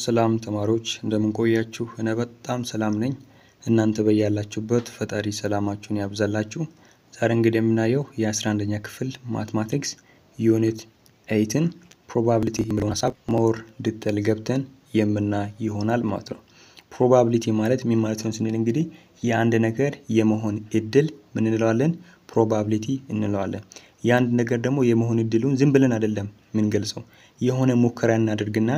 ሰላም ተማሪዎች እንደምን ቆያችሁ? እኔ በጣም ሰላም ነኝ። እናንተ በያላችሁበት ፈጣሪ ሰላማችሁን ያብዛላችሁ። ዛሬ እንግዲህ የምናየው የ11ኛ ክፍል ማትማቲክስ ዩኒት 8ን ፕሮባቢሊቲ የሚለውን ሐሳብ ሞር ዲቴል ገብተን የምናይ ይሆናል ማለት ነው። ፕሮባቢሊቲ ማለት ምን ማለት ነው ስንል እንግዲህ የአንድ ነገር የመሆን እድል ምን እንለዋለን? ፕሮባቢሊቲ እንለዋለን። የአንድ ነገር ደግሞ የመሆን እድሉን ዝም ብለን አይደለም ምን ገልጸው የሆነ ሙከራ እናደርግና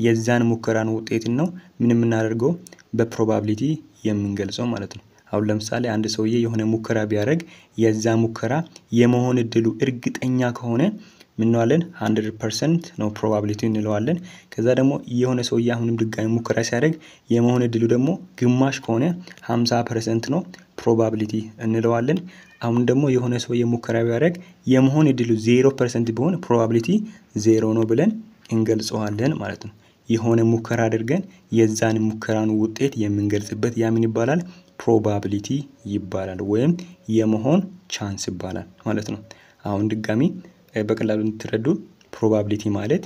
የዛን ሙከራን ውጤት ነው ምን እናደርገው በፕሮባቢሊቲ የምንገልጸው ማለት ነው። አሁን ለምሳሌ አንድ ሰውዬ የሆነ ሙከራ ቢያደርግ የዛ ሙከራ የመሆን እድሉ እርግጠኛ ከሆነ ምን እንለዋለን? 100% ነው ፕሮባቢሊቲ እንለዋለን። ከዛ ደግሞ የሆነ ሰውዬ አሁንም ድጋሚ ሙከራ ሲያደርግ የመሆን እድሉ ደግሞ ግማሽ ከሆነ 50% ነው ፕሮባቢሊቲ እንለዋለን። አሁን ደግሞ የሆነ ሰውዬ ሙከራ ቢያደርግ የመሆን እድሉ 0% ቢሆን ፕሮባቢሊቲ 0 ነው ብለን እንገልጸዋለን ማለት ነው። የሆነ ሙከራ አድርገን የዛን ሙከራን ውጤት የምንገልጽበት ያ ምን ይባላል? ፕሮባቢሊቲ ይባላል ወይም የመሆን ቻንስ ይባላል ማለት ነው። አሁን ድጋሚ በቀላሉ እንድትረዱ ፕሮባቢሊቲ ማለት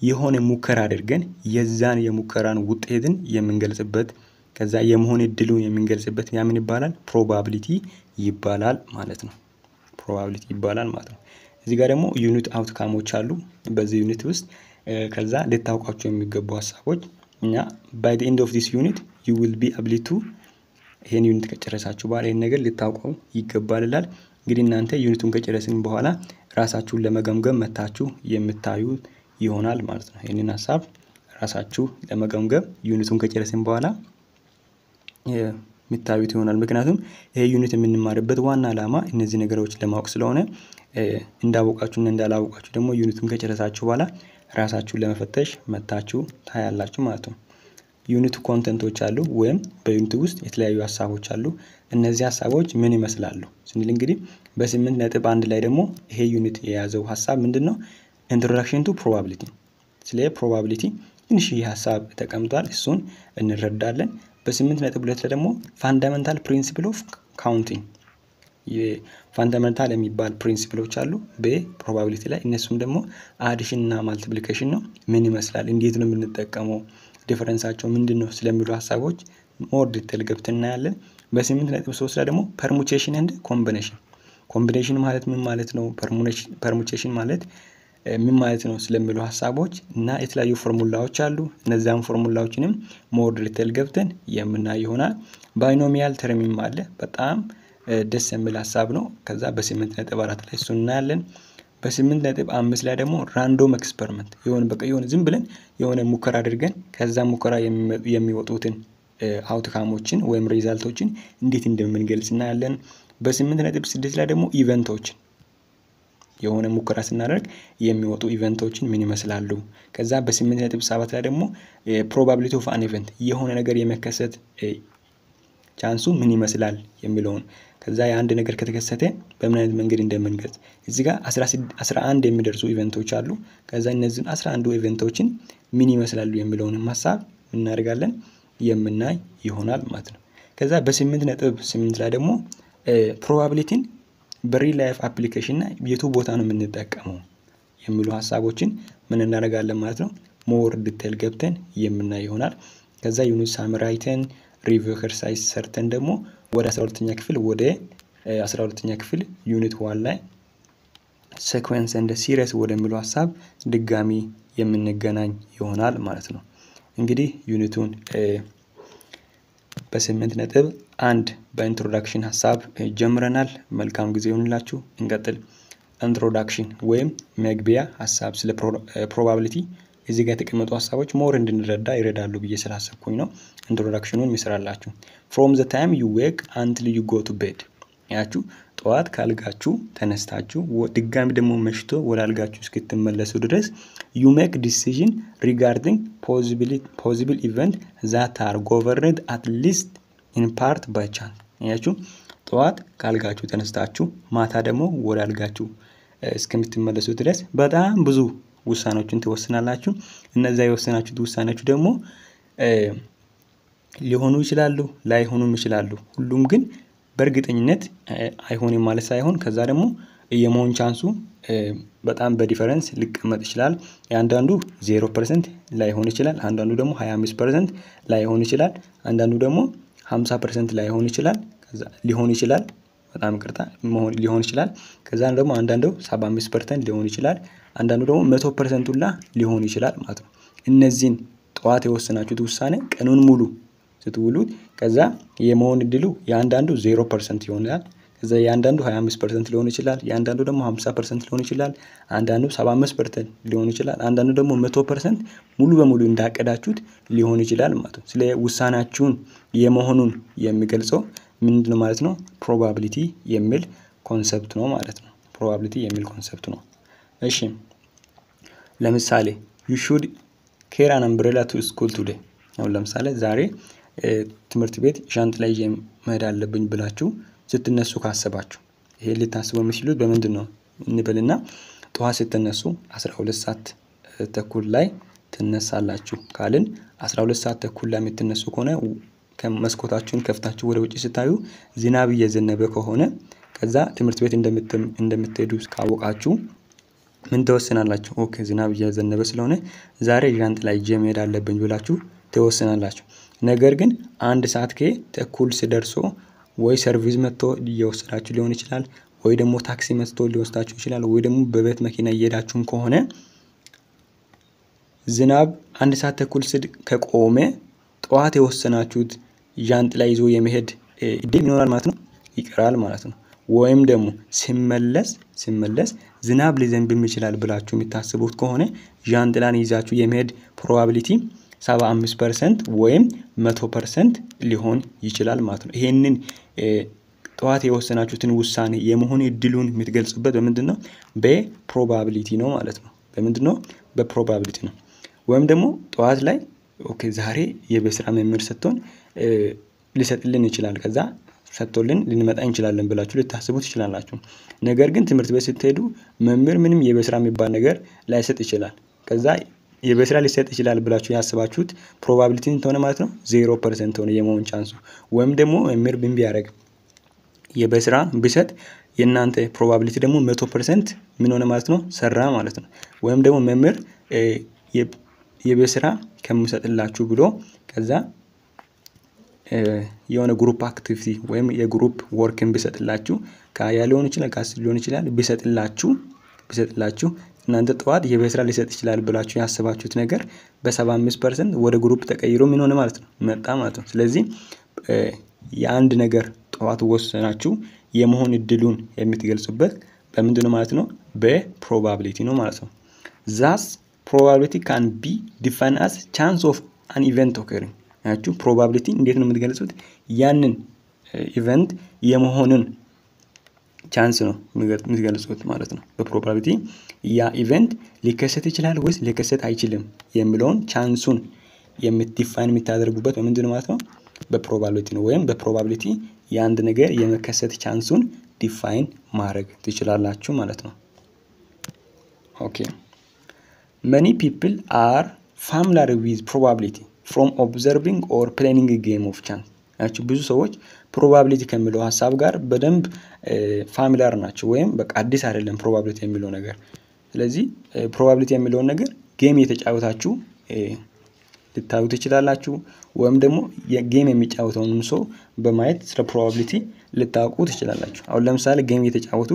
የሆነ ሙከራ አድርገን የዛን የሙከራን ውጤትን የምንገልጽበት ከዛ የመሆን እድሉን የምንገልጽበት ያ ምን ይባላል? ፕሮባቢሊቲ ይባላል ማለት ነው። ፕሮባቢሊቲ ይባላል ማለት ነው። እዚህ ጋር ደግሞ ዩኒት አውትካሞች አሉ። በዚህ ዩኒት ውስጥ ከዛ ልታውቋቸው የሚገቡ ሐሳቦች እና by the end of this unit you will be able to ይሄን ዩኒት ከጨረሳችሁ በኋላ ይሄን ነገር ልታውቁ ይገባል ይላል። እንግዲህ እናንተ ዩኒቱን ከጨረስን በኋላ ራሳችሁን ለመገምገም መታችሁ የምታዩ ይሆናል ማለት ነው። ይሄንን ሐሳብ ራሳችሁ ለመገምገም ዩኒቱን ከጨረስን በኋላ የምታዩት ይሆናል። ምክንያቱም ይሄ ዩኒት የምንማርበት ዋና ዓላማ እነዚህ ነገሮች ለማወቅ ስለሆነ እንዳወቃችሁና እንዳላወቃችሁ ደግሞ ዩኒቱን ከጨረሳችሁ በኋላ ራሳችሁን ለመፈተሽ መታችሁ ታያላችሁ ማለት ነው። ዩኒቱ ኮንቴንቶች አሉ ወይም በዩኒቱ ውስጥ የተለያዩ ሐሳቦች አሉ። እነዚህ ሐሳቦች ምን ይመስላሉ ስንል እንግዲህ በ8.1 ላይ ደግሞ ይሄ ዩኒት የያዘው ሐሳብ ምንድነው? ኢንትሮዳክሽን ቱ ፕሮባቢሊቲ። ስለ ፕሮባቢሊቲ ትንሽ ሐሳብ ተቀምጧል፣ እሱን እንረዳለን። በ8.2 ላይ ደግሞ ፋንዳሜንታል ፕሪንሲፕል ኦፍ ካውንቲንግ የፋንዳሜንታል የሚባል ፕሪንሲፕሎች አሉ በፕሮባቢሊቲ ላይ። እነሱም ደግሞ አዲሽን እና ማልቲፕሊኬሽን ነው። ምን ይመስላል፣ እንዴት ነው የምንጠቀመው፣ ዲፈረንሳቸው ምንድነው ስለሚሉ ሐሳቦች ሞር ዲቴል ገብተን እናያለን። በ8.3 ላይ ደግሞ ፐርሙቴሽን ኤንድ ኮምቢኔሽን። ኮምቢኔሽን ማለት ምን ማለት ነው፣ ፐርሙቴሽን ማለት ምን ማለት ነው ስለሚሉ ሐሳቦች እና የተለያዩ ፎርሙላዎች አሉ። እነዛን ፎርሙላዎችንም ሞር ዲቴል ገብተን የምናይ ይሆናል። ባይኖሚያል ተርምም አለ፣ በጣም ደስ የሚል ሐሳብ ነው። ከዛ በ8.4 ላይ እሱን እናያለን። በ8.5 ላይ ደግሞ ራንዶም ኤክስፐሪመንት የሆነ ዝም ብለን የሆነ ሙከራ አድርገን ከዛ ሙከራ የሚወጡትን አውትካሞችን ወይም ሪዛልቶችን እንዴት እንደምንገልጽ እናያለን። በ8.6 ላይ ደግሞ ኢቨንቶችን የሆነ ሙከራ ስናደርግ የሚወጡ ኢቨንቶችን ምን ይመስላሉ። ከዛ በ8.7 ላይ ደግሞ ፕሮባቢሊቲ ኦፍ አን ኢቨንት የሆነ ነገር የመከሰት ቻንሱ ምን ይመስላል የሚለውን ከዛ የአንድ ነገር ከተከሰተ በምን አይነት መንገድ እንደምንገልጽ እዚህ ጋር 11 የሚደርሱ ኢቨንቶች አሉ። ከዛ እነዚህን 11 ኢቨንቶችን ምን ይመስላሉ የሚለውን ሐሳብ እናደርጋለን የምናይ ይሆናል ማለት ነው። ከዛ በ8.8 ላይ ደግሞ ፕሮባቢሊቲን በሪል ላይፍ አፕሊኬሽን እና የቱ ቦታ ነው የምንጠቀመው የሚሉ ሐሳቦችን ምን እናደርጋለን ማለት ነው። ሞር ዲቴል ገብተን የምናይ ይሆናል። ከዛ ዩኒት ሳምራይተን ሪቪው ኤክሰርሳይዝ ሰርተን ደግሞ ወደ 12ኛ ክፍል ዩኒት 1 ላይ ሲኩዌንስ ኤንድ ሲሪስ ወደሚለው ሐሳብ ድጋሚ የምንገናኝ ይሆናል ማለት ነው። እንግዲህ ዩኒቱን በ8.1 በኢንትሮዳክሽን ሐሳብ ጀምረናል። መልካም ጊዜ ይሁንላችሁ። እንቀጥል። ኢንትሮዳክሽን ወይም መግቢያ ሐሳብ ስለ ፕሮባቢሊቲ እዚህ ጋር የተቀመጡ ሐሳቦች ሞር እንድንረዳ ይረዳሉ ብዬ ስላሰብኩኝ ነው ኢንትሮዳክሽኑን የሚሰራላችሁ። from the time you wake until you go to bed ያችሁ ጠዋት ካልጋችሁ ተነስታችሁ ድጋሚ ደግሞ መሽቶ ወደ አልጋችሁ እስክትመለሱ ድረስ you make decision regarding possible event that are governed at least in part by chance። ያችሁ ጠዋት ካልጋችሁ ተነስታችሁ ማታ ደግሞ ወደ አልጋችሁ እስከምትመለሱ ድረስ በጣም ብዙ ውሳኔዎችን ትወስናላችሁ። እነዛ የወሰናችሁት ውሳኔዎች ደግሞ ሊሆኑ ይችላሉ ላይሆኑም ይችላሉ። ሁሉም ግን በእርግጠኝነት አይሆንም ማለት ሳይሆን ከዛ ደግሞ የመሆን ቻንሱ በጣም በዲፈረንስ ሊቀመጥ ይችላል። አንዳንዱ 0% ላይሆን ይችላል፣ አንዳንዱ ደግሞ 25% ላይሆን ይችላል፣ አንዳንዱ ደግሞ 50% ላይሆን ይችላል። ከዛ ሊሆን ይችላል በጣም ይቅርታ ሊሆን ይችላል። ከዛ ደግሞ አንዳንዱ 75% ሊሆን ይችላል፣ አንዳንዱ ደግሞ 100% ሁላ ሊሆን ይችላል ማለት ነው። እነዚህን ጠዋት የወሰናችሁት ውሳኔ ቀኑን ሙሉ ስትውሉት ከዛ የመሆን እድሉ የአንዳንዱ 0% ይሆናል። ከዛ የአንዳንዱ 25% ሊሆን ይችላል፣ የአንዳንዱ ደግሞ 50% ሊሆን ይችላል፣ አንዳንዱ 75% ሊሆን ይችላል፣ አንዳንዱ ደግሞ 100% ሙሉ በሙሉ እንዳቀዳችሁት ሊሆን ይችላል ማለት ነው። ስለ ውሳናችሁን የመሆኑን የሚገልጸው ምንድነው ማለት ነው? ፕሮባቢሊቲ የሚል ኮንሰፕት ነው ማለት ነው። ፕሮባቢሊቲ የሚል ኮንሰፕት ነው። እሺ ለምሳሌ you should carry an umbrella to school today። አሁን ለምሳሌ ዛሬ ትምህርት ቤት ዣንጥላ ይዤ መሄድ አለብኝ ብላችሁ ስትነሱ ካሰባችሁ ይሄ ልታስቡ የምትችሉት በምንድነው እንበልና ጠዋት ስትነሱ 12 ሰዓት ተኩል ላይ ትነሳላችሁ ካልን 12 ሰዓት ተኩል ላይ የምትነሱ ከሆነ ከመስኮታችሁን ከፍታችሁ ወደ ውጪ ስታዩ ዝናብ እየዘነበ ከሆነ ከዛ ትምህርት ቤት እንደምትሄዱ ካወቃችሁ ምን ተወስናላችሁ? ኦኬ ዝናብ እየዘነበ ስለሆነ ዛሬ ዣንጥላ ይዤ መሄድ አለብኝ ብላችሁ ተወስናላችሁ። ነገር ግን 1 ሰዓት ተኩል ሲደርሶ ወይ ሰርቪስ መጥቶ እየወሰዳችሁ ሊሆን ይችላል፣ ወይ ደግሞ ታክሲ መጥቶ ሊወስዳችሁ ይችላል፣ ወይ ደግሞ በቤት መኪና እየሄዳችሁም ከሆነ ዝናብ 1 ሰዓት ተኩል ከቆመ ጠዋት የወሰናችሁት ዣንጥላ ይዞ የመሄድ እድል ይኖራል ማለት ነው፣ ይቀራል ማለት ነው። ወይም ደግሞ ሲመለስ ዝናብ ሊዘንብም ይችላል ብላችሁ የምታስቡት ከሆነ ዣንጥላን ይዛችሁ የመሄድ ፕሮባቢሊቲ 75% ወይም 100% ሊሆን ይችላል ማለት ነው። ይሄንን ጠዋት የወሰናችሁትን ውሳኔ የመሆን እድሉን የምትገልጹበት በምንድነው? በፕሮባቢሊቲ ነው ማለት ነው። በምንድነው? በፕሮባቢሊቲ ነው። ወይም ደግሞ ጠዋት ላይ ኦኬ ዛሬ የበስራ መምህር ሰጥቶን ሊሰጥልን ይችላል፣ ከዛ ሰጥቶልን ልንመጣ እንችላለን ብላችሁ ልታስቡ ትችላላችሁ። ነገር ግን ትምህርት ቤት ስትሄዱ መምህር ምንም የበስራ የሚባል ነገር ላይሰጥ ይችላል። ከዛ የበስራ ሊሰጥ ይችላል ብላችሁ ያስባችሁት ፕሮባቢሊቲ እንተሆነ ማለት ነው 0% ሆነ የመሆን ቻንሱ። ወይም ደግሞ መምህር ምን ቢያደርግ የበስራ ቢሰጥ የእናንተ ፕሮባቢሊቲ ደግሞ 100% ምን ሆነ ማለት ነው? ሰራ ማለት ነው። ወይም ደግሞ መምህር የበስራ ከምሰጥላችሁ ብሎ ከዛ የሆነ ግሩፕ አክቲቪቲ ወይም የግሩፕ ወርክን ቢሰጥላችሁ ከ20 ሊሆን ይችላል ከ10 ሊሆን ይችላል ቢሰጥላችሁ እናንተ ጠዋት የበስራ ሊሰጥ ይችላል ብላችሁ ያስባችሁት ነገር በ75% ወደ ግሩፕ ተቀይሮ ምን ሆነ ማለት ነው? መጣ ማለት ነው። ስለዚህ የአንድ ነገር ጠዋት ወሰናችሁ የመሆን እድሉን የምትገልጹበት በምንድነው ማለት ነው? በፕሮባቢሊቲ ነው ማለት ነው። thus probability can be defined as chance of an event occurring። ያችሁ ፕሮባቢሊቲ እንዴት ነው የምትገልጹት? ያንን ኢቨንት የመሆንን ቻንስ ነው የምትገልጹት ማለት ነው። በፕሮባቢሊቲ ያ ኢቨንት ሊከሰት ይችላል ወይስ ሊከሰት አይችልም የሚለውን ቻንሱን የምትዲፋይን የምታደርጉበት በምንድነው ማለት ነው? በፕሮባቢሊቲ ነው። ወይም በፕሮባቢሊቲ የአንድ ነገር የመከሰት ቻንሱን ዲፋይን ማድረግ ትችላላችሁ ማለት ነው። ኦኬ many people are familiar with probability from observing or playing a game of chance። ያቺ ብዙ ሰዎች ፕሮባቢሊቲ ከሚለው ሐሳብ ጋር በደንብ ፋሚሊያር ናቸው፣ ወይም በቃ አዲስ አይደለም ፕሮባቢሊቲ የሚለው ነገር። ስለዚህ ፕሮባቢሊቲ የሚለውን ነገር ጌም የተጫወታችሁ ልታዩት ትችላላችሁ፣ ወይም ደግሞ የጌም የሚጫወተውንም ሰው በማየት ስለ ፕሮባቢሊቲ ልታውቁ ትችላላችሁ። አሁን ለምሳሌ ጌም የተጫወቱ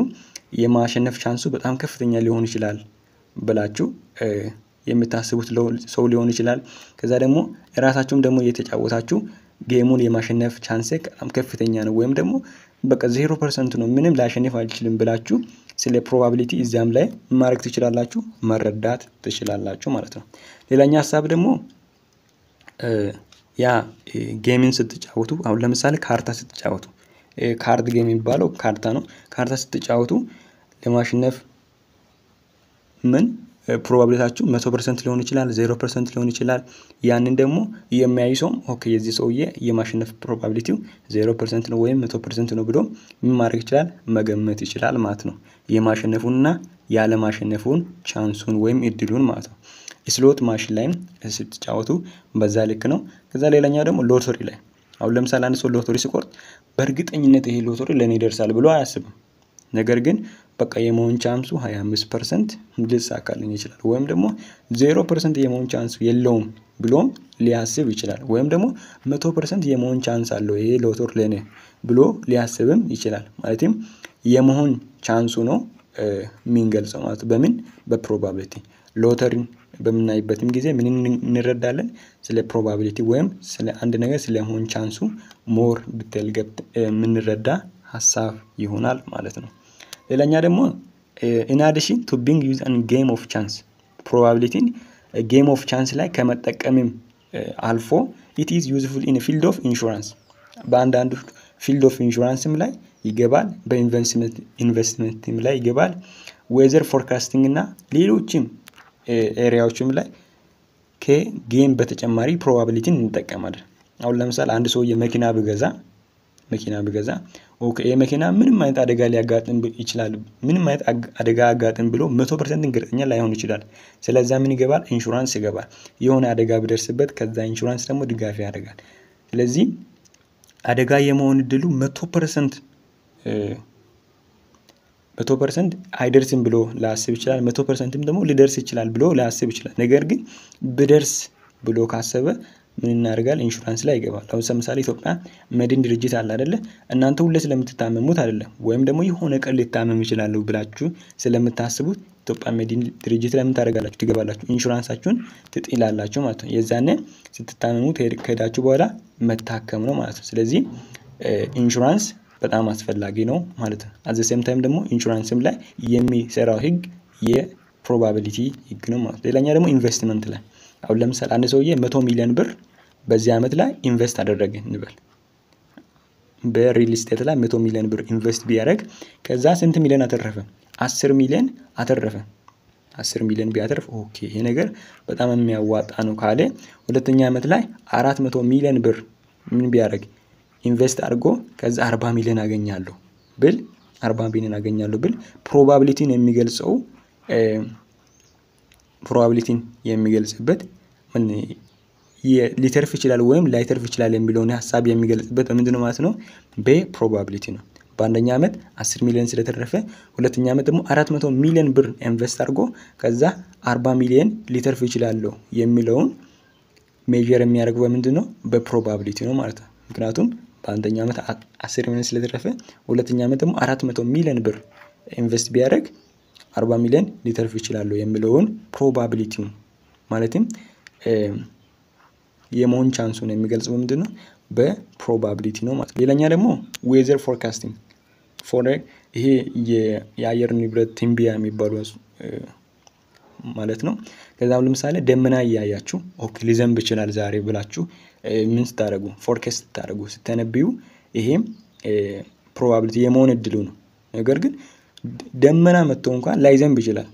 የማሸነፍ ቻንሱ በጣም ከፍተኛ ሊሆን ይችላል ብላችሁ የምታስቡት ሰው ሊሆን ይችላል። ከዛ ደግሞ ራሳችሁም ደግሞ እየተጫወታችሁ ጌሙን የማሸነፍ ቻንስ በጣም ከፍተኛ ነው፣ ወይም ደግሞ በቃ 0% ነው ምንም ላሸነፍ አልችልም ብላችሁ ስለ ፕሮባቢሊቲ እዚያም ላይ ማድረግ ትችላላችሁ፣ መረዳት ትችላላችሁ ማለት ነው። ሌላኛ ሐሳብ ደግሞ ያ ጌምን ስትጫወቱ አሁን ለምሳሌ ካርታ ስትጫወቱ ካርድ ጌም የሚባለው ካርታ ነው። ካርታ ስትጫወቱ ለማሸነፍ ምን ፕሮባቢሊቲያችሁ 100% ሊሆን ይችላል፣ 0% ሊሆን ይችላል። ያንን ደግሞ የሚያይ ሰው ኦኬ የዚህ ሰውዬ የማሸነፍ ፕሮባቢሊቲው 0% ነው ወይም 100% ነው ብሎ ምን ማድረግ ይችላል? መገመት ይችላል ማለት ነው። የማሸነፉንና ያለ ማሸነፉን ቻንሱን ወይም እድሉን ማለት ነው። ስሎት ማሽን ላይ ስትጫወቱ በዛ ልክ ነው። ከዛ ሌላኛው ደግሞ ሎተሪ ላይ አሁን ለምሳሌ አንድ ሰው ሎተሪ ሲቆርጥ በእርግጠኝነት ይሄ ሎተሪ ለኔ ይደርሳል ብሎ አያስብም። ነገር ግን በቃ የመሆን ቻንሱ 25% ሊሳካልኝ ይችላል ወይም ደግሞ 0% የመሆን ቻንሱ የለውም ብሎም ሊያስብ ይችላል ወይም ደግሞ 100% የመሆን ቻንስ አለው ይሄ ሎተሪ ለኔ ብሎ ሊያስብም ይችላል ማለትም የመሆን ቻንሱ ነው የሚገልጸው ማለት በምን በፕሮባቢሊቲ ሎተሪን በምናይበትም ጊዜ ምን እንረዳለን ስለ ፕሮባቢሊቲ ወይም ስለ አንድ ነገር ስለ መሆን ቻንሱ ሞር ዲቴል ገብት የምንረዳ ሐሳብ ይሆናል ማለት ነው ሌላኛ ደግሞ in addition to being used in game of chance probability game of chance ላይ ከመጠቀምም አልፎ it is useful in a field of insurance በአንዳንዱ field of insuranceም ላይ ይገባል በኢንቨስትመንትም ላይ ይገባል weather forecasting እና ሌሎችም ኤሪያዎችም ላይ ከጌም በተጨማሪ ፕሮባቢሊቲን እንጠቀማለን አሁን ለምሳሌ አንድ ሰው የመኪና ቢገዛ ኦኬ የመኪና ምንም አይነት አደጋ ሊያጋጥም ይችላል ምንም አይነት አደጋ አጋጥም ብሎ 100% እርግጠኛ ላይሆን ይችላል ስለዚህ ምን ይገባል ኢንሹራንስ ይገባል የሆነ አደጋ ቢደርስበት ከዛ ኢንሹራንስ ደግሞ ድጋፍ ያደርጋል ስለዚህ አደጋ የመሆን እድሉ 100% አይደርስም ብሎ ላስብ ይችላል 100%ም ደግሞ ሊደርስ ይችላል ብሎ ላስብ ይችላል ነገር ግን በደርስ ብሎ ካሰበ ምን እናደርጋለን ኢንሹራንስ ላይ ይገባል አሁን ለምሳሌ ኢትዮጵያ መድን ድርጅት አለ አይደለ እናንተ ሁሌ ስለምትታመሙት አይደለም ወይም ደግሞ የሆነ ቀን ሊታመም ይችላል ብላችሁ ስለምታስቡት ኢትዮጵያ መድን ድርጅት ላይ ምን ታደርጋላችሁ ትገባላችሁ ኢንሹራንሳችሁን ትጥላላችሁ ማለት ነው የዛኔ ስትታመሙ ከሄዳችሁ በኋላ መታከም ነው ማለት ነው ስለዚህ ኢንሹራንስ በጣም አስፈላጊ ነው ማለት ነው at the same time ደግሞ ኢንሹራንስም ላይ የሚሰራው ህግ የፕሮባቢሊቲ ህግ ነው ማለት ሌላኛ ደግሞ ኢንቨስትመንት ላይ አሁን ለምሳሌ አንድ ሰውዬ 100 ሚሊዮን ብር በዚህ አመት ላይ ኢንቨስት አደረገ እንበል በሪል ስቴት ላይ 100 ሚሊዮን ብር ኢንቨስት ቢያደርግ ከዛ ስንት ሚሊዮን አተረፈ 10 ሚሊዮን አተረፈ 10 ሚሊዮን ቢያተርፍ ኦኬ ይሄ ነገር በጣም የሚያዋጣ ነው ካለ ሁለተኛ አመት ላይ 400 ሚሊዮን ብር ምን ቢያደርግ ኢንቨስት አድርጎ ከዛ 40 ሚሊዮን አገኛለሁ ብል 40 ሚሊዮን አገኛለሁ ብል ፕሮባቢሊቲን የሚገልጽበት ምን ሊተርፍ ይችላል ወይም ላይተርፍ ይችላል የሚለውን ሐሳብ የሚገልጽበት ምንድነው ማለት ነው በፕሮባቢሊቲ ነው በአንደኛ አመት 10 ሚሊዮን ስለተረፈ ሁለተኛ አመት ደግሞ 400 ሚሊዮን ብር ኢንቨስት አድርጎ ከዛ 40 ሚሊዮን ሊተርፍ ይችላል የሚለውን ሜጀር የሚያደርገው ምንድነው በፕሮባቢሊቲ ነው ማለት ነው ምክንያቱም በአንደኛ አመት 10 ሚሊዮን ስለተረፈ ሁለተኛ አመት ደግሞ 400 ሚሊዮን ብር ኢንቨስት ቢያደርግ 40 ሚሊዮን ሊተርፍ ይችላል የሚለውን ፕሮባቢሊቲው ማለትም የመሆን ቻንሱን የሚገልጸው ምንድነው በፕሮባቢሊቲ ነው ማለት ነው ሌላኛ ደግሞ ዌዘር ፎርካስቲንግ ይሄ የአየር ንብረት ትንበያ የሚባለው ማለት ነው ከዛም ለምሳሌ ደመና ያያያችሁ ኦኬ ሊዘንብ ይችላል ዛሬ ብላችሁ ምን ስታደርጉ ፎርካስት ታደርጉ ስተነብዩ ይሄም ፕሮባቢሊቲ የመሆን እድሉ ነው ነገር ግን ደመና መጥቶ እንኳን ላይዘንብ ይችላል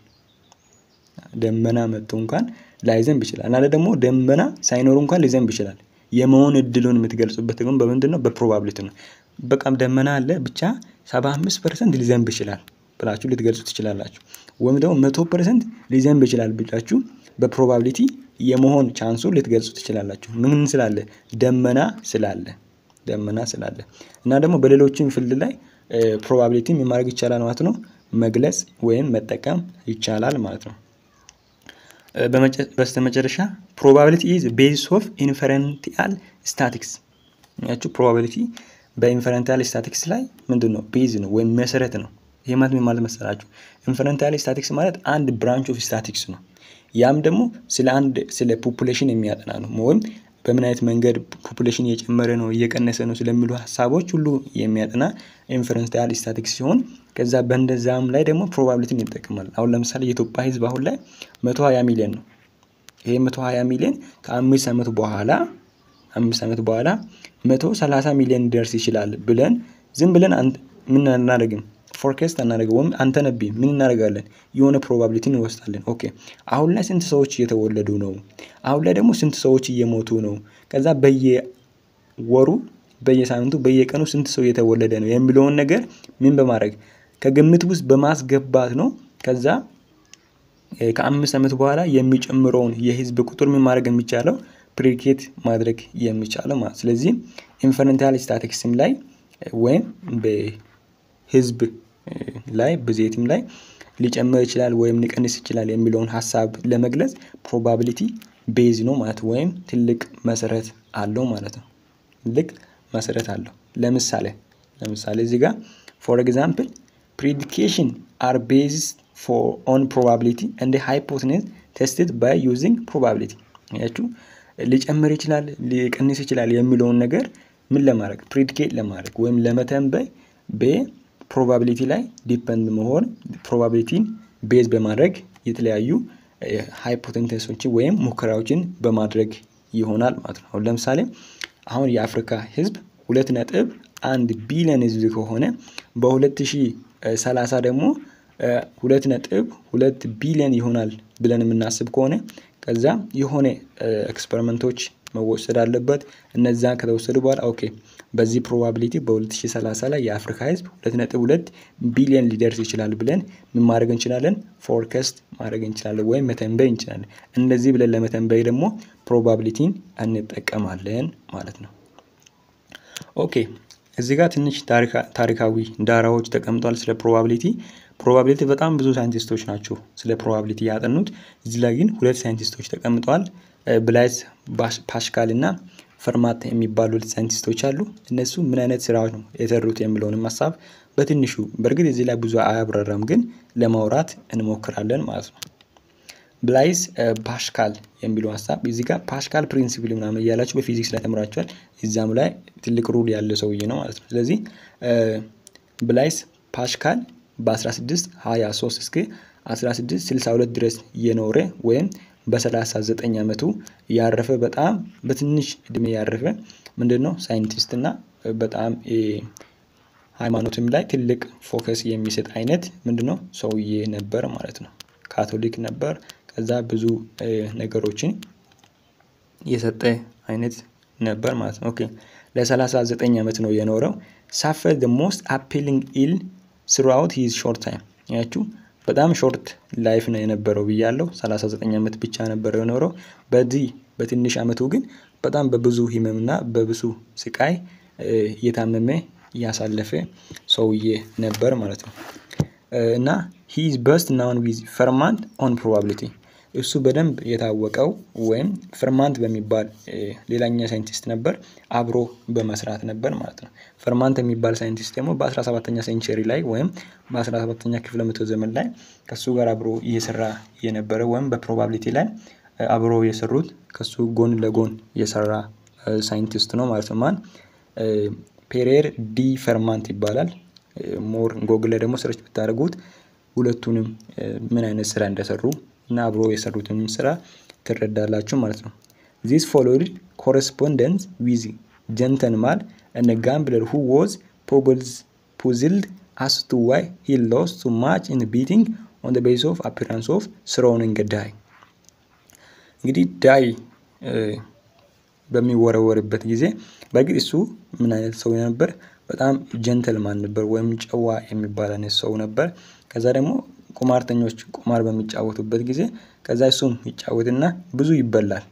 እና ደግሞ ደመና ሳይኖር እንኳን ሊዘንብ ይችላል የመሆን እድሉን የምትገልጹበት ግን በምንድነው በፕሮባቢሊቲ ነው በቃም ደመና አለ ብቻ 75% ሊዘንብ ይችላል ብላችሁ ልትገልጹ ትችላላችሁ ወይም ደግሞ 100% ሊዘንብ ይችላል ብላችሁ በፕሮባቢሊቲ የመሆን ቻንሱ ልትገልጹ ትችላላችሁ ምን ስላለ ደመና ስላለ እና ደግሞ በሌሎችም ፊልድ ላይ ፕሮባቢሊቲ ማድረግ ይቻላል ማለት ነው መግለጽ ወይም መጠቀም ይቻላል ማለት ነው በስተመጨረሻ probability is basis of inferential statistics ያቺ probability በኢንፈረንታል ስታቲስቲክስ ላይ ምንድነው ቤዝ ነው ወይም መሰረት ነው ይሄ ማለት መሰላችሁ ኢንፈረንታል ስታቲስቲክስ ማለት አንድ ብራንች ኦፍ ስታቲስቲክስ ነው ያም ደግሞ ስለ ፖፑሌሽን የሚያጠና ነው ወይም በምን አይነት መንገድ ፖፑሌሽን እየጨመረ ነው እየቀነሰ ነው ስለሚሉ ሐሳቦች ሁሉ የሚያጠና ኢንፈረንታል ስታቲስቲክስ ሲሆን ከዛ በእንደዛም ላይ ደግሞ ፕሮባቢሊቲን ይጠቀማል አሁን ለምሳሌ የኢትዮጵያ ህዝብ አሁን ላይ 120 ሚሊዮን ነው ይሄ 120 ሚሊዮን ከ5 አመት በኋላ 130 ሚሊዮን ደርስ ይችላል ብለን ዝም ብለን ምን እናደርግም ፎርካስት እናደርገውም አንተነቢ ምን እናደርጋለን የሆነ ፕሮባቢሊቲ እንወስዳለን ኦኬ አሁን ላይ ስንት ሰዎች እየተወለዱ ነው አሁን ላይ ደግሞ ስንት ሰዎች እየሞቱ ነው ከዛ በየወሩ በየሳምንቱ በየቀኑ ስንት ሰው እየተወለደ ነው የሚለውን ነገር ምን በማድረግ ከግምት ውስጥ በማስገባት ነው ከዛ ከ5 አመት በኋላ የሚጨምረውን የህዝብ ቁጥር ምን ማድረግ የሚቻለው ፕሪዲኬት ማድረግ የሚቻለው ማለት ስለዚህ ኢንፈረንታል ስታቲስቲክስም ላይ ወይም በህዝብ ላይ ብዜትም ላይ ሊጨምር ይችላል ወይም ሊቀንስ ይችላል የሚለውን ሐሳብ ለመግለጽ ፕሮባቢሊቲ ቤዝ ነው ማለት ወይም ትልቅ መሰረት አለው ማለት ነው። ትልቅ መሰረት አለው። ለምሳሌ እዚህ ጋር for example predication are based on probability and the hypothesis tested by using probability ያችሁ ሊጨምር ይችላል ሊቀንስ ይችላል የሚለውን ነገር ምን ለማድረግ ፕሪዲኬት ለማድረግ ወይም ለመተንበይ በፕሮባቢሊቲ ላይ ዲፔንድ መሆን ፕሮባቢሊቲን ቤዝ በማድረግ የተለያዩ ሃይፖቴሲሶችን ወይም ሙከራዎችን በማድረግ ይሆናል ማለት ነው። ለምሳሌ አሁን የአፍሪካ ህዝብ 2.1 ቢሊዮን ህዝብ ከሆነ በ2030 ደግሞ 2.2 ቢሊዮን ይሆናል ብለን የምናስብ ከሆነ ከዛ የሆነ ኤክስፐሪመንቶች መወሰድ አለበት። እነዛ ከተወሰዱ በኋላ ኦኬ በዚህ ፕሮባቢሊቲ በ2030 ላይ የአፍሪካ ህዝብ 2.2 ቢሊዮን ሊደርስ ይችላል ብለን ምን ማድረግ እንችላለን? ፎርካስት ማድረግ እንችላለን ወይም መተንበይ እንችላለን። እንደዚህ ብለን ለመተንበይ ደግሞ ፕሮባቢሊቲን እንጠቀማለን ማለት ነው። ኦኬ እዚህ ጋር ትንሽ ታሪካዊ ዳራዎች ተቀምጧል ስለ ፕሮባቢሊቲ በጣም ብዙ ሳይንቲስቶች ናቸው ስለ ፕሮባቢሊቲ ያጠኑት። እዚህ ላይ ግን ሁለት ሳይንቲስቶች ተቀምጠዋል። ብላይዝ ፓስካል እና ፈርማት የሚባሉ ሳይንቲስቶች አሉ። እነሱ ምን አይነት ስራዎች ነው የሰሩት የሚለውንም ሐሳብ በትንሹ በእርግጥ እዚህ ላይ ብዙ አያብራራም ግን ለማውራት እንሞክራለን ማለት ነው። ብላይዝ ፓስካል የሚለው ሐሳብ እዚህ ጋር ፓስካል ፕሪንሲፕል ምናምን እያላችሁ በፊዚክስ ላይ ተምራችኋል። እዛም ላይ ትልቅ ሩል ያለ ሰውዬ ነው ማለት ነው። ስለዚህ ብላይዝ ፓስካል በ1623 እስከ 1662 ድረስ የኖረ ወይም በ39 ዓመቱ ያረፈ በጣም በትንሽ እድሜ ያረፈ ምንድነው ሳይንቲስት እና በጣም ሃይማኖትም ላይ ትልቅ ፎከስ የሚሰጥ አይነት ምንድነው ሰውዬ ነበር ማለት ነው። ካቶሊክ ነበር። ከዛ ብዙ ነገሮችን የሰጠ አይነት ነበር ማለት ነው። ኦኬ ለ39 ዓመት ነው የኖረው። suffered the most appalling ill throughout his short time ያችሁ በጣም ሾርት ላይፍ ነው የነበረው ብያለሁ። 39 ዓመት ብቻ ነበር የኖረው። በዚህ በትንሽ ዓመቱ ግን በጣም በብዙ ህመምና በብዙ ስቃይ እየታመመ ያሳለፈ ሰውዬ ነበር ማለት ነው። እና he is best known with Fermat on probability እሱ በደንብ የታወቀው ወይም ፈርማንት በሚባል ሌላኛ ሳይንቲስት ነበር አብሮ በመስራት ነበር ማለት ነው። ፈርማንት የሚባል ሳይንቲስት ደግሞ በ17ኛ ሴንቸሪ ላይ ወይም በ17ኛ ክፍለ ምዕተ ዘመን ላይ ከሱ ጋር አብሮ እየሰራ የነበረ ወይም በፕሮባቢሊቲ ላይ አብሮ የሰሩት ከሱ ጎን ለጎን የሰራ ሳይንቲስት ነው ማለት ነው። ማን ፔሬር ዲ ፈርማንት ይባላል። ሞር ጎግል ላይ ደግሞ ሰርች ብታደርጉት ሁለቱንም ምን አይነት ስራ እንደሰሩ እና አብሮ የሰሩትን ስራ ትረዳላችሁ ማለት ነው። this followed correspondence with gentleman and a gambler who was puzzled as to why he lost so much in betting on the basis of appearance of throwing a die እንግዲህ ዳይ በሚወረወርበት ጊዜ በእርግጥ እሱ ምን አይነት ሰው ነበር? በጣም ጀንተልማን ነበር ወይም ጨዋ የሚባል አይነት ሰው ነበር። ከዛ ደግሞ ቁማርተኞች ቁማር በሚጫወቱበት ጊዜ ከዛ እሱም ይጫወትና ብዙ ይበላል።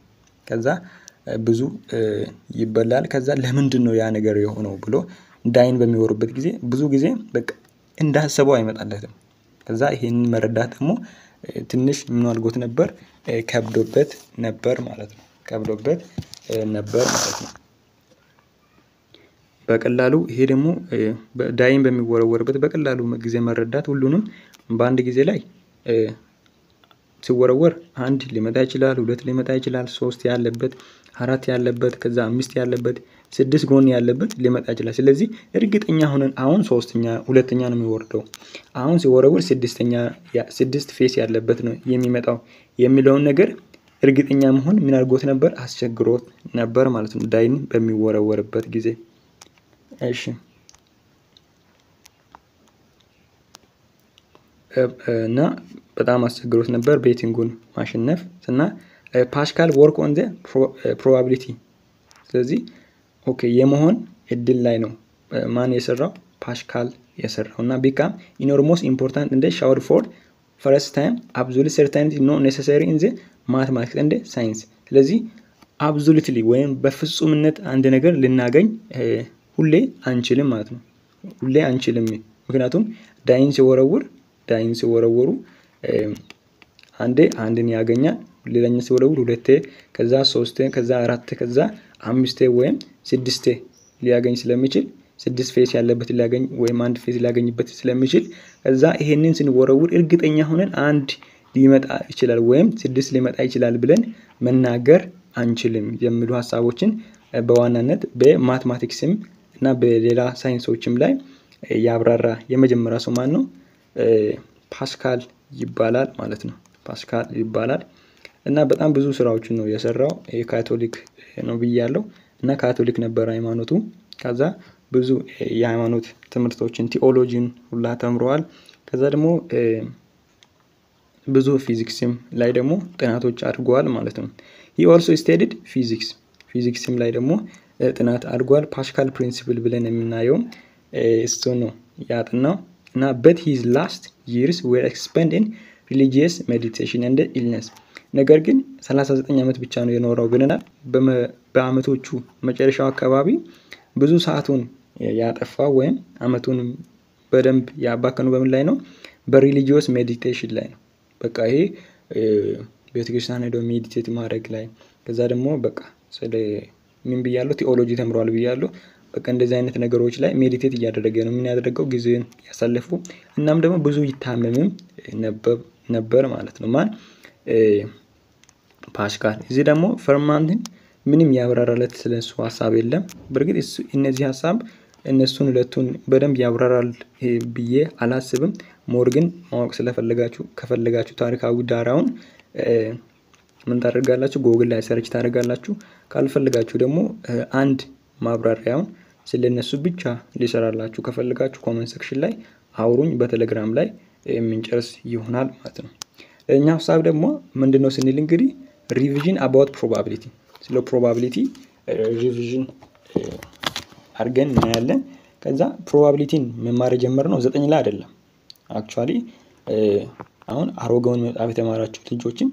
ከዛ ለምንድነው ያ ነገር የሆነው ብሎ ዳይን በሚወሩበት ጊዜ ብዙ ጊዜ በቃ እንዳሰበው አይመጣለትም። ከዛ ይሄንን መረዳት ደግሞ ትንሽ ምን አልጎት ነበር ከብዶበት ነበር ማለት ነው። በቀላሉ ይሄ ደግሞ ዳይን በሚወረወርበት በቀላሉ ጊዜ መረዳት ሁሉንም በአንድ ጊዜ ላይ ሲወረወር 1 ሊመጣ ይችላል 2 ሊመጣ ይችላል 3 ያለበት 4 ያለበት ከዛ 5 ያለበት 6 ጎን ያለበት ሊመጣ ይችላል። ስለዚህ እርግጠኛ ሆነን አሁን ሁለተኛ ነው የሚወርደው አሁን ሲወረወር 6 ፌስ ያለበት ነው የሚመጣው የሚለውን ነገር እርግጠኛ መሆን ምን አድርጎት ነበር? አስቸግሮት ነበር ማለት ነው ዳይን በሚወረወርበት ጊዜ። እሺ እና በጣም አስቸግሮት ነበር ቤቲንጉን ማሸነፍ እና ፓስካል ወርክ ኦን ዘ ፕሮባቢሊቲ። ስለዚህ ኦኬ የመሆን እድል ላይ ነው ማን የሰራው? ፓስካል የሰራው እና ቢካም ኢኖርሞስ ኢምፖርታንት እንደ ሻወር ፎር ፈርስት ታይም አብሶሉት ሰርታኒቲ ኖ ኔሰሰሪ ኢን ዘ ማትማቲክስ እንደ ሳይንስ። ስለዚህ አብሶሉትሊ ወይም በፍጹምነት አንድ ነገር ልናገኝ ሁሌ አንችልም ማለት ነው። ሁሌ አንችልም ምክንያቱም ዳይን ሲወረውሩ አንዴ አንድን ያገኛል፣ ሌላኛው ሲወረውር ሁለቴ፣ ከዛ ሶስቴ፣ ከዛ አራቴ፣ ከዛ አምስቴ ወይም ስድስቴ ሊያገኝ ስለሚችል 6 ፌስ ያለበት ሊያገኝ ወይም አንድ ፌስ ሊያገኝበት ስለሚችል ከዛ ይሄንን ስንወረውር እርግጠኛ ሆነን አንድ ሊመጣ ይችላል ወይም 6 ሊመጣ ይችላል ብለን መናገር አንችልም የሚሉ ሐሳቦችን በዋናነት በማትማቲክስም እና በሌላ ሳይንሶችም ላይ ያብራራ የመጀመሪያ ሰው ማን ነው? ፓስካል ይባላል ማለት ነው። ፓስካል ይባላል እና በጣም ብዙ ስራዎችን ነው የሰራው። የካቶሊክ ነው ብያለሁ እና ካቶሊክ ነበር ሃይማኖቱ። ከዛ ብዙ የሃይማኖት ትምህርቶችን ቲኦሎጂን ሁላ ተምሯል። ከዛ ደግሞ ብዙ ፊዚክስም ላይ ደግሞ ጥናቶች አድርጓል ማለት ነው። he also studied ፊዚክስም ላይ ደግሞ ጥናት አድርጓል። ፓስካል ፕሪንሲፕል ብለን የምናየው እሱ ነው ያጥናው እና but his last years were spent in religious meditation and illness። ነገር ግን 39 ዓመት ብቻ ነው የኖረው ብለናል። በአመቶቹ መጨረሻው አካባቢ ብዙ ሰዓቱን ያጠፋው ወይም አመቱን በደንብ ያባከኑ በምን ላይ ነው? በሪሊጂየስ ሜዲቴሽን ላይ ነው። በቃ ይሄ ቤተክርስቲያን ሄዶ ሜዲቴት ማድረግ ላይ፣ ከዛ ደግሞ በቃ ስለ ምን ብያለሁ ቲኦሎጂ ተምሯል ብያለሁ። በቃ እንደዚህ አይነት ነገሮች ላይ ሜዲቴት እያደረገ ነው ምን ያደረገው ጊዜን ያሳለፉ። እናም ደግሞ ብዙ ይታመምም ነበር ማለት ነው። ማን? ፓስካል። እዚህ ደግሞ ፈርማንትን ምንም ያብራራለት ስለሱ ሐሳብ የለም። በርግጥ እነዚህ ሐሳብ እነሱን ሁለቱን በደንብ ያብራራል ብዬ አላስብም። ሞር ግን ማወቅ ከፈለጋችሁ ታሪካዊ ዳራውን ምን ታደርጋላችሁ? ጎግል ላይ ሰርች ታደርጋላችሁ። ካልፈልጋችሁ ደግሞ አንድ ማብራሪያውን ስለነሱ ብቻ ሊሰራላችሁ ከፈለጋችሁ ኮሜንት ሴክሽን ላይ አውሩኝ፣ በቴሌግራም ላይ የምንጨርስ ይሆናል ማለት ነው። እኛ ሐሳብ ደግሞ ምንድነው ስንል እንግዲህ ሪቪዥን አባውት ፕሮባቢሊቲ፣ ስለ ፕሮባቢሊቲ ሪቪዥን አድርገን እናያለን። ከዛ ፕሮባቢሊቲን መማር የጀመርነው 9 ላይ አይደለም። አክቹአሊ አሁን አሮጌውን መጽሐፍ የተማራችሁ ልጆችን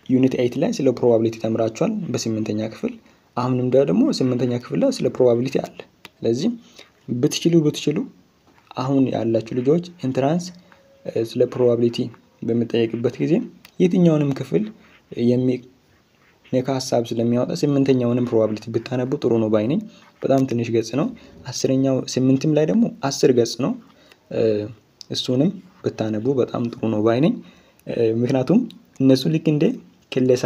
ዩኒት 8 ላይ ስለ ፕሮባቢሊቲ ተምራችኋል በ8ኛ ክፍል። አሁንም ደግሞ 8ኛ ክፍል ላይ ስለ ፕሮባቢሊቲ አለ። ስለዚህ ብትችሉ አሁን ያላችሁ ልጆች ኢንትራንስ ስለ ፕሮባቢሊቲ በመጠየቅበት ጊዜ የትኛውንም ክፍል የሚነካ ሐሳብ ስለሚያወጣ 8ኛውንም ፕሮባቢሊቲ ብታነቡ ጥሩ ነው ባይ ነኝ። በጣም ትንሽ ገጽ ነው። 8ም ላይ ደግሞ 10 ገጽ ነው። እሱንም ብታነቡ በጣም ጥሩ ነው ባይ ነኝ። ምክንያቱም እነሱ ልክ እንደ ክለሳ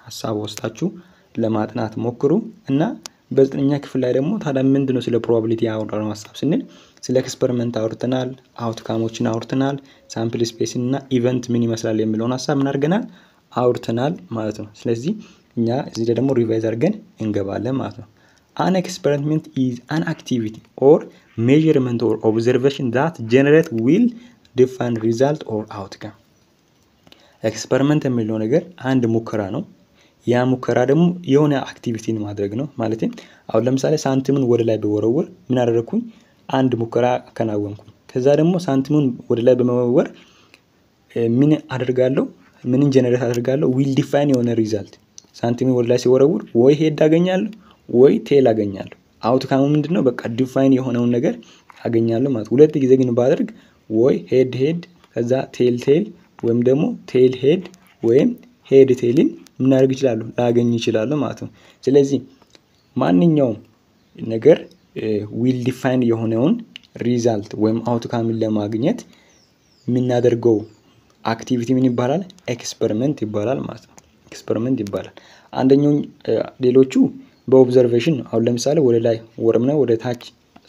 ሐሳብ ወስዳችሁ ለማጥናት ሞክሩ እና በ9ኛ ክፍል ላይ ደግሞ ታዲያ ምንድነው ስለ ፕሮባቢሊቲ ያወራነው ሐሳብ ስንል ስለ ኤክስፐሪመንት አውርተናል፣ አውትካሞችን አውርተናል፣ ሳምፕል ስፔስን እና ኢቨንት ምን ይመስላል የሚለውን ሐሳብ ምን አድርገናል አውርተናል ማለት ነው። ስለዚህ እኛ እዚህ ደግሞ ሪቫይዝ አድርገን እንገባለን ማለት ነው። An experiment is an activity or measurement or observation that generate will define result or outcome። ኤክስፐሪመንት የሚለው ነገር አንድ ሙከራ ነው። ያ ሙከራ ደግሞ የሆነ አክቲቪቲን ማድረግ ነው ማለት ነው። አሁን ለምሳሌ ሳንቲሙን ወደ ላይ በወረወር ምን አደረኩኝ? አንድ ሙከራ አከናወንኩኝ። ከዛ ደግሞ ሳንቲሙን ወደ ላይ በመወርወር ምን አደርጋለሁ? ምንን ጀነሬት አደርጋለሁ? ዊል ዲፋይን የሆነ ሪዛልት። ሳንቲሙን ወደ ላይ ሲወረውር ወይ ሄድ አገኛለሁ ወይ ቴል አገኛለሁ። አውትካሙ ምንድነው? በቃ ዲፋይን የሆነውን ነገር አገኛለሁ ማለት። ሁለት ጊዜ ግን ባደርግ ወይ ሄድ ከዛ ቴል ወይም ደግሞ ቴል ሄድ ወይም ሄድ ቴልን ምን አድርግ ይችላል ላገኝ ይችላል ማለት ነው። ስለዚህ ማንኛውም ነገር ዊል ዲፋይን የሆነውን ሪዛልት ወይም አውትካምን ለማግኘት የምናደርገው አክቲቪቲ ምን ይባላል? ኤክስፐሪመንት ይባላል ማለት ነው። ኤክስፐሪመንት ይባላል። አንደኛው ሌሎቹ በኦብዘርቬሽን ነው። አሁን ለምሳሌ ወደ ላይ ወርምና ወደ ታች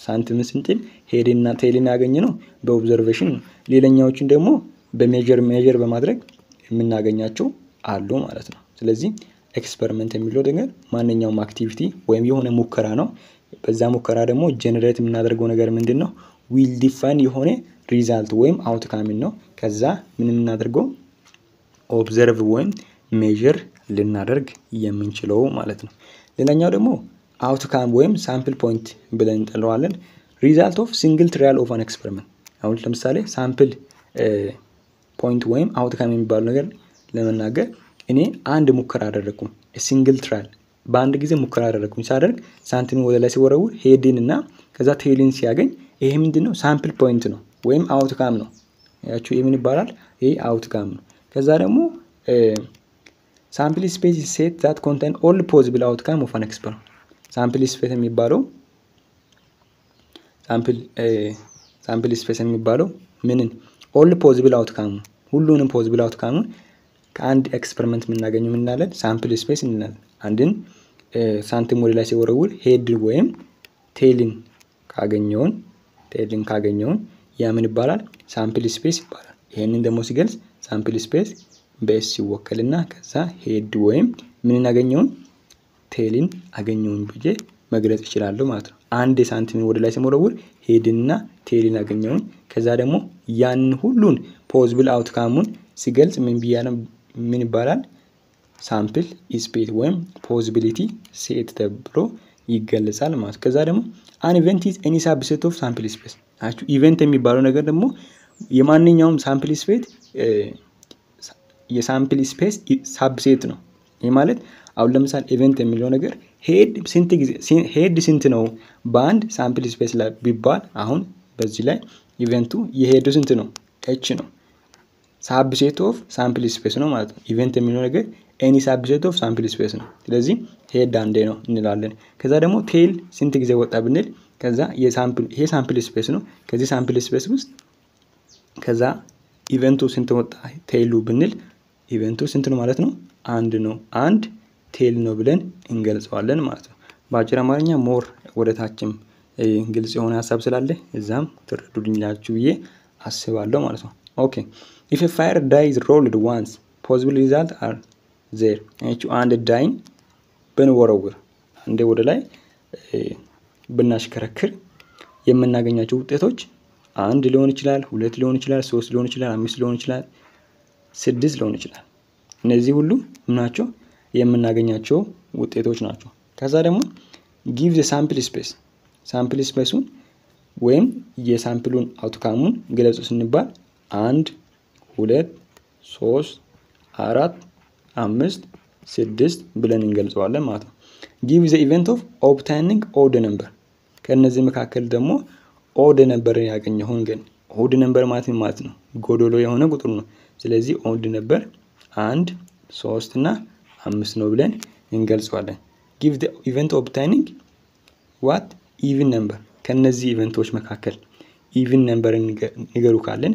ሳንቲም ስንጥል ሄድና ቴልን ያገኘነው በኦብዘርቬሽን ነው። ሌላኛዎችን ደግሞ በሜጀር በማድረግ የምናገኛቸው አሉ ማለት ነው። ስለዚህ ኤክስፐሪመንት የሚለው ነገር ማንኛውም አክቲቪቲ ወይም የሆነ ሙከራ ነው። በዛ ሙከራ ደግሞ ጀነሬት የምናደርገው ነገር ምንድነው? ዊል ዲፋይን የሆነ ሪዛልት ወይም አውትካም ነው። ከዛ ምን እናደርገው? ኦብዘርቭ ወይም ሜጀር ልናደርግ የምንችለው ማለት ነው። ሌላኛው ደግሞ አውትካም ወይም ሳምፕል ፖይንት ብለን እንጠራዋለን። ሪዛልት ኦፍ ሲንግል ትራያል ኦፍ አን ኤክስፐሪመንት። አሁን ለምሳሌ ሳምፕል ፖይንት ወይም አውትካም የሚባለው ነገር ለመናገር እኔ አንድ ሙከራ አደረኩኝ። ሲንግል ትራያል በአንድ ጊዜ ሙከራ አደረኩኝ። ሳደርግ ሳንቲሙ ወደ ላይ ሲወረውር ሄድን እና ከዛ ቴልን ሲያገኝ ይሄ ምንድነው? ሳምፕል ፖይንት ነው። ወይም አውትካም ነው። ያችሁ የምን ይባላል? ይሄ አውትካም ነው። ከዛ ደግሞ ሳምፕል ስፔስ is set that contain all possible outcome of an experiment። ሳምፕል ስፔስ የሚባለው ሳምፕል ስፔስ የሚባለው ምንን all possible outcome ሁሉንም possible outcome ከአንድ ኤክስፐሪመንት የምናገኘው ምን እንላለን? ሳምፕል ስፔስ እንላለን። አንድን ሳንቲም ወደ ላይ ሲወረውር ሄድ ወይም ቴልን ካገኘውን ያ ምን ይባላል? ሳምፕል ስፔስ ይባላል። ይሄንን ደግሞ ሲገልጽ ሳምፕል ስፔስ በኤስ ይወከልና ከዛ ሄድ ወይም ምን አገኘውን ቴልን አገኘውን ብዬ መግለጽ ይችላል ማለት ነው። አንድ ሳንቲም ወደ ላይ ሲወረውር ሄድና ቴልን አገኘውን ከዛ ደግሞ ያን ሁሉን ፖሲብል አውትካሙን ሲገልጽ ምን ይባላል? ሳምፕል ስፔስ ወይም ፖሲቢሊቲ ሴት ተብሎ ይገለጻል ማለት ነው። ከዛ ደግሞ an event is any subset of sample space። አቹ ኢቨንት የሚባለው ነገር ደግሞ የማንኛውም ሳምፕል ስፔስ የሳምፕል ስፔስ ሳብሴት ነው። ይሄ ማለት አሁን ለምሳሌ ኢቨንት የሚለው ነገር ሄድ ስንት ነው በአንድ ሳምፕል ስፔስ ላይ ቢባል አሁን በዚህ ላይ ኢቨንቱ የሄዱ ስንት ነው? ኤች ነው። ሳብሴት ኦፍ ሳምፕል ስፔስ ነው ማለት ነው። ኢቨንት የሚለው ነገር ኤኒ ሳብሴት ኦፍ ሳምፕል ስፔስ ነው። ስለዚህ ሄድ አንዴ ነው እንላለን። ከዛ ደግሞ ቴል ስንት ጊዜ ወጣ ብንል ከዛ ይሄ ሳምፕል ስፔስ ነው። ከዚህ ሳምፕል ስፔስ ውስጥ ከዛ ኢቨንቱ ስንት ወጣ ቴሉ ብንል ኢቨንቱ ስንት ነው ማለት ነው? አንድ ነው። አንድ ቴል ነው ብለን እንገልጸዋለን ማለት ነው። በአጭር አማርኛ ሞር ወደታችም ግልጽ የሆነ ሐሳብ ስላለ እዛም ትረዱልኛላችሁ ብዬ አስባለሁ ማለት ነው። ኦኬ if a fire die is rolled once possible result are there። አንድ ዳይን ብንወረውር አንዴ ወደ ላይ ብናሽከረክር የምናገኛቸው ውጤቶች አንድ ሊሆን ይችላል፣ ሁለት ሊሆን ይችላል፣ 3 ሊሆን ይችላል፣ 5 ሊሆን ይችላል፣ 6 ሊሆን ይችላል። እነዚህ ሁሉ ምናቸው የምናገኛቸው ውጤቶች ናቸው። ከዛ ደግሞ give the sample space ሳምፕል ስፔሱን ወይም የሳምፕሉን አውትካሙን ግለጹ ስንባል 1 2 3 4 5 6 ብለን እንገልጸዋለን ማለት ነው። give the event of obtaining odd number ከነዚህ መካከል ደግሞ odd number ያገኘውን ግን odd number ማለት ነው ጎዶሎ የሆነ ቁጥር ነው። ስለዚህ odd number 1 3 እና 5 ነው ብለን እንገልጸዋለን። give the event obtaining what even number ከነዚህ ኢቨንቶች መካከል even number ንገሩ ካለን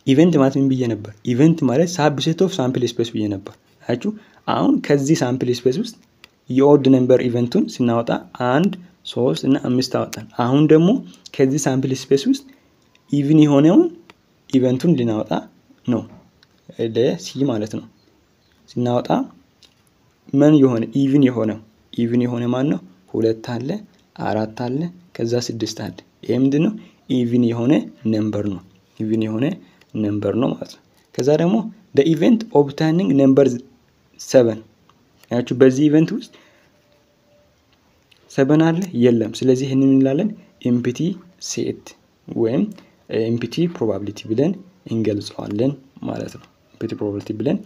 ኢቨንት ማለት ምን ብዬ ነበር? ኢቨንት ማለት ሳብሴት ኦፍ ሳምፕል ስፔስ ብዬ ነበር። አያችሁ አሁን ከዚህ ሳምፕል ስፔስ ውስጥ የኦድ ነምበር ኢቨንቱን ስናወጣ 1 3 እና 5 አወጣን። አሁን ደግሞ ከዚህ ሳምፕል ስፔስ ውስጥ ኢቭን የሆነውን ኢቨንቱን ልናወጣ ነው ለሲ ማለት ነው። ስናወጣ ምን የሆነ ኢቭን የሆነ ማለት ነው 2 አለ 4 አለ ከዛ 6 አለ። ይሄ ምንድነው? ኢቭን የሆነ ነምበር ነው። ኢቭን የሆነ ነምበር ነው ማለት ነው። ከዛ ደግሞ the event obtaining number 7 ያቺ በዚህ ኢቨንት ውስጥ 7 አለ የለም። ስለዚህ ይሄንን እንላለን ኤምፕቲ ሴት ወይም ኤምፕቲ ፕሮባቢሊቲ ብለን እንገልጸዋለን ማለት ነው። ኤምፕቲ ፕሮባቢሊቲ ብለን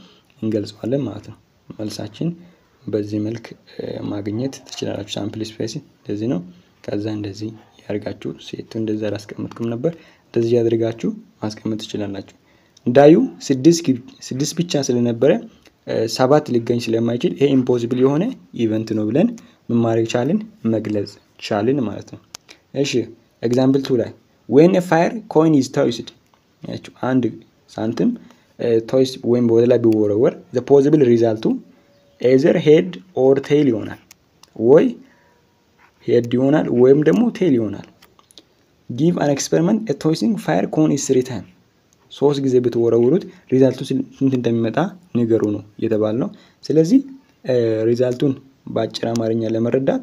እንገልጸዋለን ማለት ነው። መልሳችን በዚህ መልክ ማግኘት ትችላላችሁ። ሳምፕል ስፔስ እንደዚህ ነው። ከዛ እንደዚህ ያርጋችሁ ሴቱ እንደዛ አላስቀምጥኩም ነበር። እንደዚህ ያድርጋችሁ ማስቀመጥ ትችላላችሁ። እንዳዩ 6 ብቻ ስለነበረ 7 ሊገኝ ስለማይችል ይሄ ኢምፖሲብል የሆነ ኢቨንት ነው ብለን ምን ማድረግ ቻልን? መግለጽ ቻልን ማለት ነው። እሺ ኤግዛምፕል 2 ላይ when a fire coin is tossed ያችሁ አንድ ሳንቲም ቶይስ ወይም ወደ ላይ ቢወረወር the possible result either head or tail ይሆናል። ወይ ሄድ ይሆናል ወይም ደግሞ ቴል ይሆናል። give an experiment a tossing fire cone is 3 times 3 ጊዜ ብትወረውሩት ሪዛልቱ ስንት እንደሚመጣ ንገሩ ነው የተባለው። ስለዚህ ሪዛልቱን በአጭር አማርኛ ለመረዳት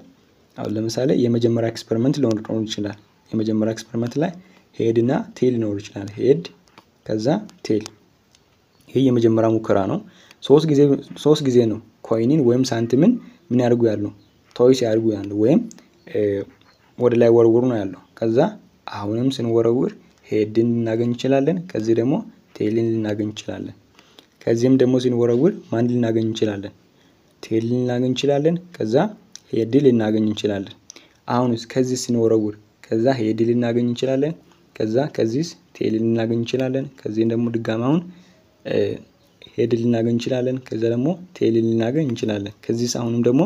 አሁን ለምሳሌ የመጀመሪያ ኤክስፐሪመንት ሊሆን ይችላል። የመጀመሪያ ኤክስፐሪመንት ላይ ሄድ እና ቴል ሊኖር ይችላል። ሄድ ከዛ ቴል ይሄ የመጀመሪያ ሙከራ ነው። 3 ጊዜ ነው ኮይንን ወይም ሳንቲምን ምን ያርጉ ያለው ቶይስ ያርጉ ያለው ወይም ወደ ላይ ወርውሩ ነው ያለው። ከዛ አሁንም ስንወረውር ሄድን ልናገኝ እንችላለን። ከዚህ ደግሞ ቴልን ልናገኝ እንችላለን። ከዚህም ደግሞ ስንወረውር ማን ልናገኝ እንችላለን? ቴልን ልናገኝ እንችላለን። ከዛ ሄድን ልናገኝ እንችላለን። አሁንስ ከዚህ ስንወረውር ከዛ ሄድን ልናገኝ እንችላለን። ከዛ ከዚህስ ቴል ልናገኝ እንችላለን። ከዚህ ደግሞ ድጋሚ አሁን ሄድ ልናገኝ እንችላለን። ከዛ ደግሞ ቴል ልናገኝ እንችላለን። ከዚህስ አሁንም ደግሞ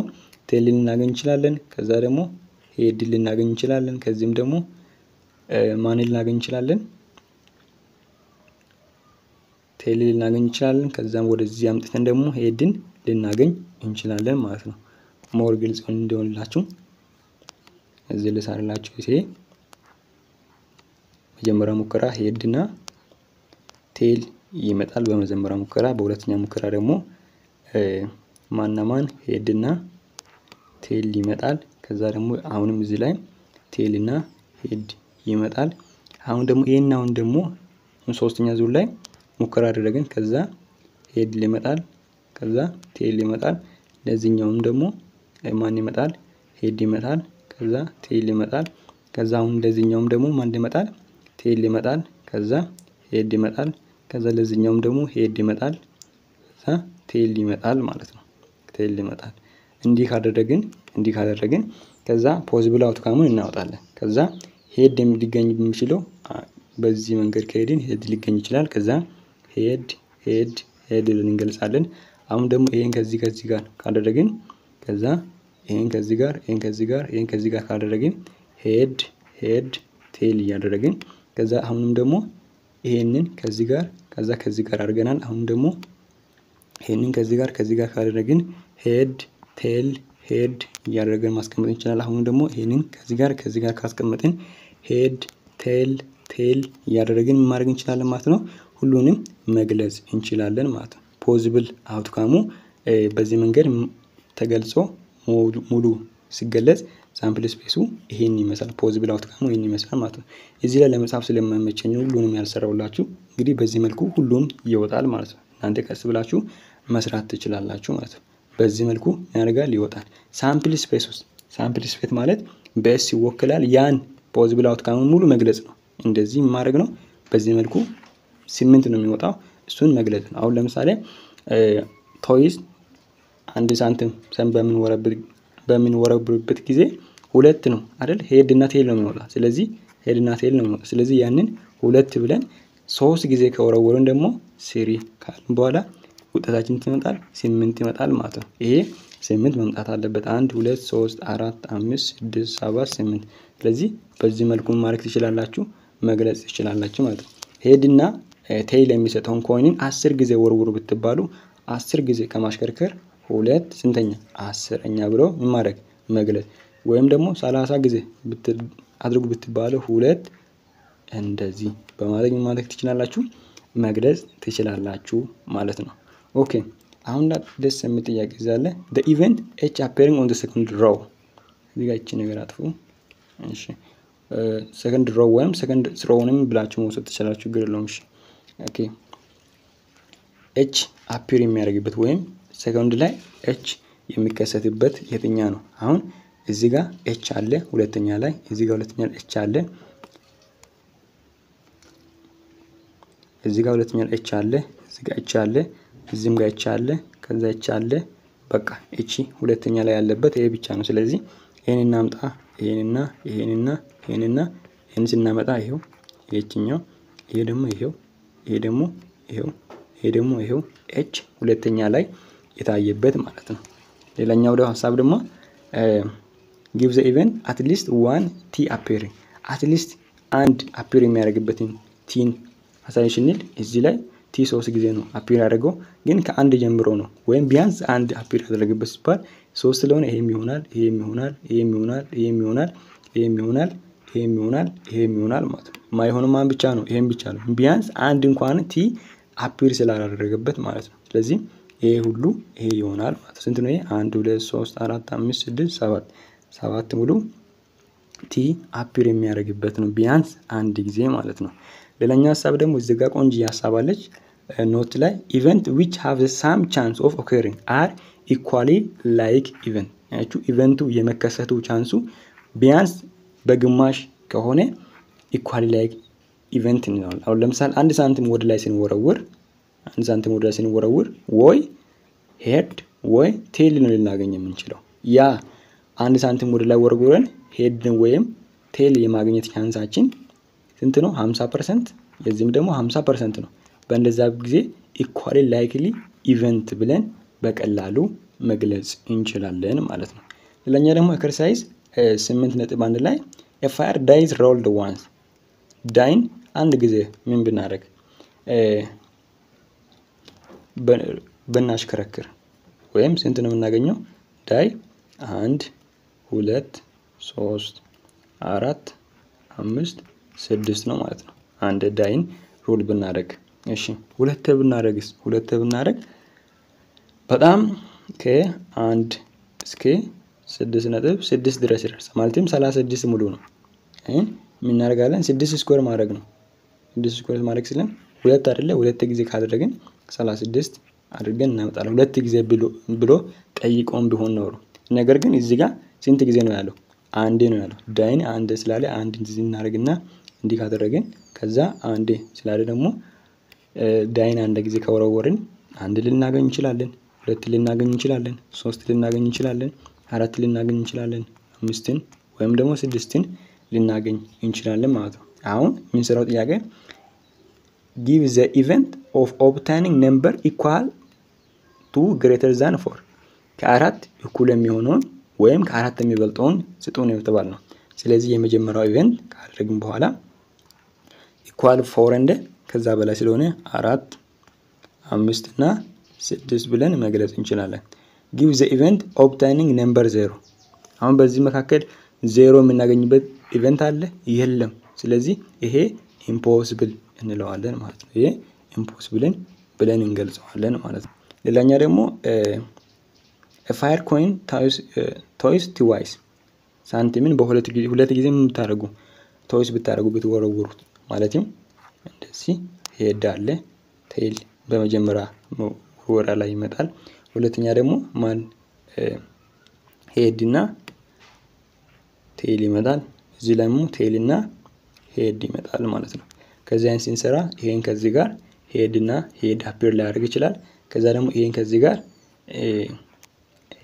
ቴል ልናገኝ እንችላለን። ከዛ ደግሞ ሄድ ልናገኝ እንችላለን። ከዚህም ደግሞ ማን ልናገኝ እንችላለን? ቴል ልናገኝ እንችላለን። ከዛም ወደዚህ አምጥተን ደግሞ ሄድን ልናገኝ እንችላለን ማለት ነው። ሞር ግልጽ እንዲሆንላችሁ እዚህ ልሳርላችሁ። ይሄ መጀመሪያ ሙከራ ሄድና ቴል ይመጣል በመጀመሪያ ሙከራ። በሁለተኛ ሙከራ ደግሞ ማን ሄድና ቴል ይመጣል። ከዛ ደግሞ አሁንም እዚህ ላይ ቴልና ሄድ ይመጣል። አሁን ደግሞ አሁን ደግሞ ሶስተኛ ዙር ላይ ሙከራ አደረግን። ከዛ ሄድ ይመጣል። ከዛ ቴል ይመጣል። ለዚህኛውም ደግሞ ማን ይመጣል? ሄድ ይመጣል። ከዛ ቴል ይመጣል። ከዛ አሁን ለዚህኛውም ደግሞ ማን ይመጣል? ቴል ይመጣል። ከዛ ሄድ ይመጣል። ከዛ ለዚህኛውም ደግሞ ሄድ ይመጣል። ከዛ ቴል ይመጣል ማለት ነው። ቴል ይመጣል። እንዲህ ካደረግን ከዛ ፖሲብል አውትካሙን እናወጣለን። ከዛ ሄድ ሊገኝ የሚችለው በዚህ መንገድ ከሄድን ሄድ ሊገኝ ይችላል። ከዛ ሄድ ብለን እንገልጻለን። አሁን ደግሞ ይሄን ከዚህ ጋር ካደረግን ከዛ ይሄን ከዚህ ጋር ካደረግን ሄድ ቴል እያደረግን ከዛ አሁንም ደግሞ ይሄንን ከዚህ ጋር አድርገናል። አሁን ደግሞ ይሄንን ከዚህ ጋር ካደረግን ሄድ ቴል ሄድ እያደረግን ማስቀመጥ እንችላለን። አሁን ደግሞ ይሄንን ከዚህ ጋር ካስቀመጥን ሄድ ቴል እያደረግን ማድረግ እንችላለን ማለት ነው። ሁሉንም መግለጽ እንችላለን ማለት ነው። ፖሲብል አውትካሙ በዚህ መንገድ ተገልጾ ሙሉ ሲገለጽ ሳምፕል ስፔሱ ይሄን ይመስላል። ፖሲብል አውትካሙ ይሄን ይመስላል ማለት ነው። እዚህ ላይ ለመጻፍ ስለማይመቸኝ ሁሉንም ያልሰራውላችሁ። እንግዲህ በዚህ መልኩ ሁሉም ይወጣል ማለት ነው። እናንተ ቀስ ብላችሁ መስራት ትችላላችሁ ማለት ነው። በዚህ መልኩ ያደርጋል ይወጣል። ሳምፕል ስፔስ ማለት በኤስ ይወክላል። ያን ፖሲብል አውትካሙን ሙሉ መግለጽ ነው። እንደዚህ ማድረግ ነው። በዚህ መልኩ 8 ነው የሚወጣው። እሱን መግለጽ ነው። አሁን ለምሳሌ ቶይስ 1 ሳንቲም ሰም በምንወረብርበት ጊዜ 2 ነው አይደል? ሄድ እና ቴል ነው የሚወጣው። ስለዚህ ሄድ እና ቴል ነው የሚወጣው። ስለዚህ ያንን 2 ብለን 3 ጊዜ ከወረወርን ደግሞ 3 ካልን በኋላ ውጤታችን ይመጣል 8 ይመጣል ማለት ነው። ይሄ 8 መምጣት አለበት። 1 2 3 4 5 6 7 8። ስለዚህ በዚህ መልኩ ማድረግ ትችላላችሁ፣ መግለጽ ትችላላችሁ ማለት ነው። ሄድና ቴል የሚሰጠውን ኮይንን 10 ጊዜ ወርውሩ ብትባሉ 10 ጊዜ ከማሽከርከር 2 ስንተኛ 10ኛ ብሎ ማድረግ መግለጽ። ወይም ደግሞ 30 ጊዜ አድርጉ ብትባሉ 2 እንደዚህ በማድረግ ማድረግ ትችላላችሁ፣ መግለጽ ትችላላችሁ ማለት ነው። ኦኬ አሁን ደስ የሚል ጥያቄ ይዛለ the event h appearing on the second row እዚህ ጋር እቺ ነገር አጥፉ። እሺ second row ወይም second rowንም ብላችሁ መውሰድ ትችላላችሁ፣ ችግር የለውም። እሺ ኦኬ h appear የሚያደርግበት ወይም second ላይ h የሚከሰትበት የትኛ ነው? አሁን እዚህ ጋር h አለ ሁለተኛ ላይ፣ እዚህ ጋር ሁለተኛ h አለ፣ እዚህ ጋር ሁለተኛ h አለ፣ እዚህ ጋር h አለ፣ እዚህም ጋር h አለ፣ ከዛ h አለ። በቃ እቺ ሁለተኛ ላይ ያለበት ይሄ ብቻ ነው። ስለዚህ ይሄን እናምጣ፣ ይሄን ስናመጣ ይሄው ይሄኛው፣ ይሄ ደግሞ ይሄው h ሁለተኛ ላይ የታየበት ማለት ነው። ሌላኛው ደግሞ ሐሳብ ደግሞ give the event at least one t appearing at least አንድ appear የሚያደርግበትን ቲን አሳይሽንል እዚህ ላይ ቲ 3 ጊዜ ነው appear ያደርገው፣ ግን ከአንድ ጀምሮ ነው። ወይም ቢያንስ አንድ appear ያደርግበት ሲባል 3 ስለሆነ ይሄም ይሆናል ማለት ነው። ማይሆንም ማን ብቻ ነው? ይሄም ብቻ ነው። ቢያንስ አንድ እንኳን ቲ appear ስላላደረገበት ማለት ነው። ስለዚህ ይሄ ሁሉ ይሄ ይሆናል ማለት ነው። ስንት ነው ይሄ? 1 2 3 4 5 6 7 ሙሉ ቲ appear የሚያደርግበት ነው፣ ቢያንስ አንድ ጊዜ ማለት ነው። ሌላኛው ሐሳብ ደግሞ እዚህ ጋር ቆንጆ ሐሳብ አለች ኖት ላይ event which have the same chance of occurring are equally like event። ያቺው ኢቨንቱ የመከሰቱ ቻንሱ ቢያንስ በግማሽ ከሆነ equally like event ነው። አሁን ለምሳሌ 1 ሳንቲም ወደ ላይ ስንወረውር ወይ ሄድ ወይ ቴል ነው ልናገኝ የምንችለው። ያ 1 ሳንቲም ወደ ላይ ወርውረን ሄድ ወይም ቴል የማግኘት ቻንሳችን ስንት ነው? 50%። የዚህም ደግሞ 50% ነው። በእንደዛ ጊዜ ኢኳሊ ላይክሊ ኢቨንት ብለን በቀላሉ መግለጽ እንችላለን ማለት ነው። ሌላኛ ደግሞ ኤክሰርሳይዝ 8.1 ላይ a fire dies rolled once ዳይን አንድ ጊዜ ምን ብናደርግ በናሽከረክር ወይም ስንት ነው የምናገኘው? ዳይ 1 2 3 4 5 6 ነው ማለት ነው። አንድ ዳይን ሮል ብናደርግ እሺ ሁለት ብናደርግስ? ሁለት ብናደርግ በጣም ከ1 እስከ 6.6 ድረስ ይደርሳል። ማለትም 36 ሙሉ ነው። ምን እናደርጋለን? 6 ስኩዌር ማድረግ ነው። 6 ስኩዌር ማድረግ ስለን ሁለት አይደለ? ሁለት ጊዜ ካደረግን 36 አድርገን እናመጣለን። ሁለት ጊዜ ብሎ ጠይቆም ቢሆን ነው። ነገር ግን እዚህ ጋር ስንት ጊዜ ነው ያለው? አንዴ ነው ያለው። ዳይን አንድ ስላለ አንድ እዚህ እናደርግና እንዲህ ካደረግን ከዛ አንዴ ስላለ ደግሞ ዳይን አንድ ጊዜ ከወረወርን አንድ ልናገኝ እንችላለን፣ ሁለት ልናገኝ እንችላለን፣ ሶስት ልናገኝ እንችላለን፣ አራት ልናገኝ እንችላለን፣ አምስትን ወይም ደግሞ ስድስትን ልናገኝ እንችላለን ማለት ነው። አሁን የምንሰራው ጥያቄ give the event of obtaining number equal to greater than 4 ከአራት እኩል የሚሆነውን ወይም ከአራት የሚበልጠውን ስጡን የተባለ ነው። ስለዚህ የመጀመሪያው ኢቨንት ካደረግን በኋላ ኢኳል 4 እንደ ከዛ በላይ ስለሆነ 4 5 እና 6 ብለን መግለጽ እንችላለን። give the event obtaining number 0 አሁን በዚህ መካከል 0 የምናገኝበት ኢቨንት አለ? የለም። ስለዚህ ይሄ ኢምፖሲብል እንለዋለን ማለት ነው። ይሄ ኢምፖሲብል ብለን እንገልጸዋለን ማለት ነው። ሌላኛ ደግሞ a fire coin toys twice ሳንቲምን በሁለት ጊዜ የምታደርጉ ቶይስ ብታደርጉ ብትወረውሩት ማለትም እንደዚህ ሄድ አለ ቴል በመጀመሪያ ወራ ላይ ይመጣል። ሁለተኛ ደግሞ ማን ሄድና ቴል ይመጣል። እዚህ ላይ ቴልና ሄድ ይመጣል ማለት ነው። ከዚያን ሲንሰራ ይሄን ከዚህ ጋር ሄድና ሄድ አፒር ሊያደርግ ይችላል። ከዛ ደግሞ ይሄን ከዚህ ጋር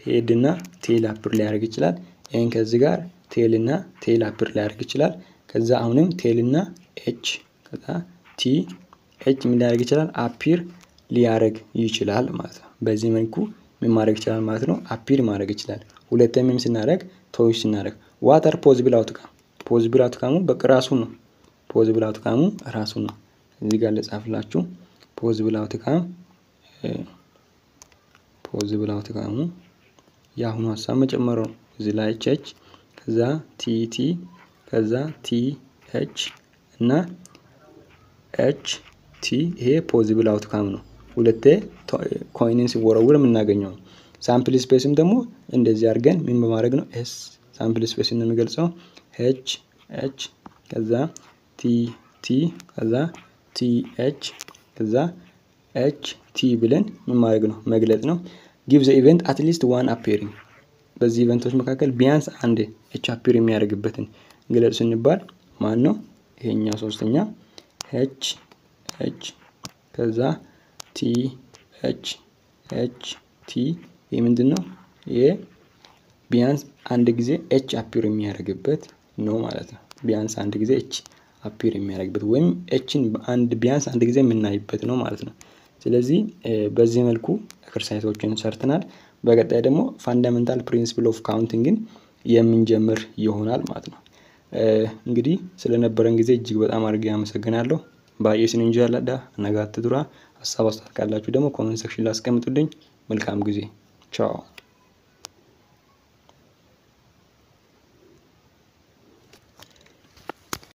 ሄድና ቴል አፒር ሊያደርግ ይችላል። ይሄን ከዚህ ጋር ቴልና ቴል አፒር ሊያደርግ ይችላል። ከዛ አሁንም ቴልና ኤች ከዛ ቲ ኤች ምን ሊያደርግ ይችላል? አፒር ሊያደርግ ይችላል ማለት ነው። በዚህ መልኩ ምን ማድረግ ይችላል ማለት ነው? አፒር ማድረግ ይችላል። ሁለተኛም ስናደርግ ቶይስ ስናደርግ ዋተር ፖዚብል አውትካም ፖዚብል አውትካሙ በራሱ ነው። ፖዚብል አውትካሙ ራሱ ነው። እዚህ ጋር ለጻፍላችሁ ፖዚብል አውትካሙ ያሁኑ ሐሳብ መጨመር ነው። እዚህ ላይ ኤች ከዛ ቲ ከዛ ቲ ኤች እና ኤች ቲ ይሄ ፖዚብል አውትካም ነው። ሁለቴ ኮይንን ሲወረውር የምናገኘው ሳምፕል ስፔስም ደግሞ እንደዚህ አድርገን ምን በማድረግ ነው? ኤስ ሳምፕል ስፔስ ነው የሚገልጸው። ኤች ከዛ ቲ ከዛ ቲ ኤች ከዛ ኤች ቲ ብለን ምን ማድረግ ነው? መግለጽ ነው። give the event at least one appearing በዚህ ኢቨንቶች መካከል ቢያንስ አንድ ኤች አፒር የሚያደርግበትን ግለጽ ስንባል ማን ነው? ይሄኛው ሶስተኛ ኤች ከዛ ቲ ኤች ቲ ይሄ ምንድነው? ይሄ ቢያንስ አንድ ጊዜ ኤች አፒር የሚያደርግበት ነው ማለት ነው። ቢያንስ አንድ ጊዜ ኤች አፒር የሚያደርግበት ወይም ኤችን ቢያንስ አንድ ጊዜ የምናይበት ነው ማለት ነው። ስለዚህ በዚህ መልኩ ኤክሰርሳይሶችን ሰርተናል። በቀጣይ ደግሞ ፋንዳሜንታል ፕሪንሲፕል ኦፍ ካውንቲንግን የምንጀምር ይሆናል ማለት ነው። እንግዲህ ስለነበረን ጊዜ እጅግ በጣም አድርጌ አመሰግናለሁ። ባየስን እንጃላዳ ነጋት ዱራ ሐሳብ አስተካክላችሁ ደግሞ ኮሜንት ሴክሽን ላይ አስቀምጡልኝ። መልካም ጊዜ። ቻው